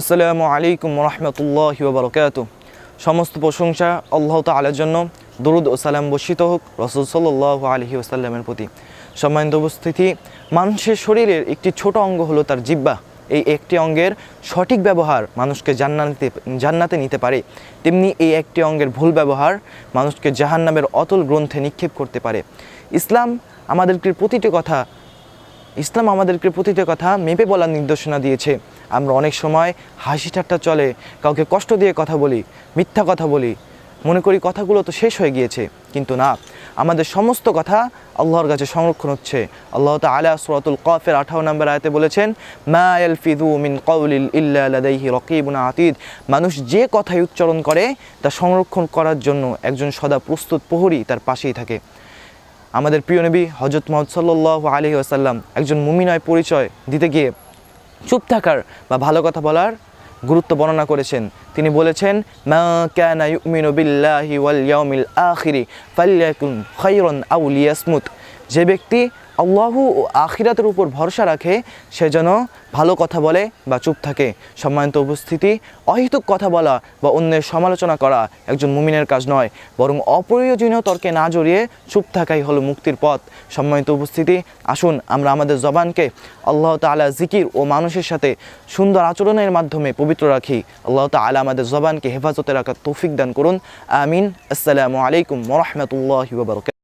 আসসালামু আলাইকুম রহমতুল্লাহি ওয়া বারাকাতুহু। সমস্ত প্রশংসা আল্লাহ তাআলার জন্য, দরুদ ও সালাম বর্ষিত হোক রাসূল সাল্লাল্লাহু আলাইহি ওয়াসাল্লামের প্রতি। সম্মানিত উপস্থিতি, মানুষের শরীরের একটি ছোট অঙ্গ হলো তার জিহ্বা। এই একটি অঙ্গের সঠিক ব্যবহার মানুষকে জান্নাতে নিতে পারে, তেমনি এই একটি অঙ্গের ভুল ব্যবহার মানুষকে জাহান্নামের অতল গ্রন্থে নিক্ষেপ করতে পারে। ইসলাম আমাদেরকে প্রতিটি কথা মেপে বলার নির্দেশনা দিয়েছে। আমরা অনেক সময় হাসি ঠাট্টা চলে, কাউকে কষ্ট দিয়ে কথা বলি, মিথ্যা কথা বলি, মনে করি কথাগুলো তো শেষ হয়ে গিয়েছে, কিন্তু না, আমাদের সমস্ত কথা আল্লাহর কাছে সংরক্ষণ হচ্ছে। আল্লাহ তাআলা সূরাতুল কাফের 58 নম্বর আয়াতে বলেছেন, মা ইয়ালফিযু মিন কাউলিন ইল্লা লাদাইহি রাকীবুন আতীদ। মানুষ যে কথাই উচ্চারণ করে তা সংরক্ষণ করার জন্য একজন সদা প্রস্তুত প্রহরী তার পাশেই থাকে। আমাদের প্রিয় নবী হযরত মুহাম্মদ সাল্লাল্লাহু আলাইহি ওয়াসাল্লাম একজন মুমিনের পরিচয় দিতে গিয়ে চুপ থাকার বা ভালো কথা বলার গুরুত্ব বর্ণনা করেছেন। তিনি বলেছেন, মা কানা ইউমিনু বিল্লাহি ওয়াল ইয়াউমিল আখিরি ফালইয়াকুন খায়রান আও লিয়াসমুত। যে ব্যক্তি আল্লাহ ও আখিরাতের উপর ভরসা রাখে সে যেন ভালো কথা বলে বা চুপ থাকে। সম্মানিত উপস্থিতি, অহেতুক কথা বলা বা অন্যের সমালোচনা করা একজন মুমিনের কাজ নয়, বরং অপ্রয়োজনীয় তর্কে না জড়িয়ে চুপ থাকাই হলো মুক্তির পথ। সম্মানিত উপস্থিতি, আসুন আমরা আমাদের জবানকে আল্লাহ তাআলা জিকির ও মানুষের সাথে সুন্দর আচরণের মাধ্যমে পবিত্র রাখি। আল্লাহ তাআলা আমাদের জবানকে হেফাজতে রাখার তৌফিক দান করুন। আমিন। আসসালামু আলাইকুম ওয়া রাহমাতুল্লাহি ওয়া বারাকাতুহু।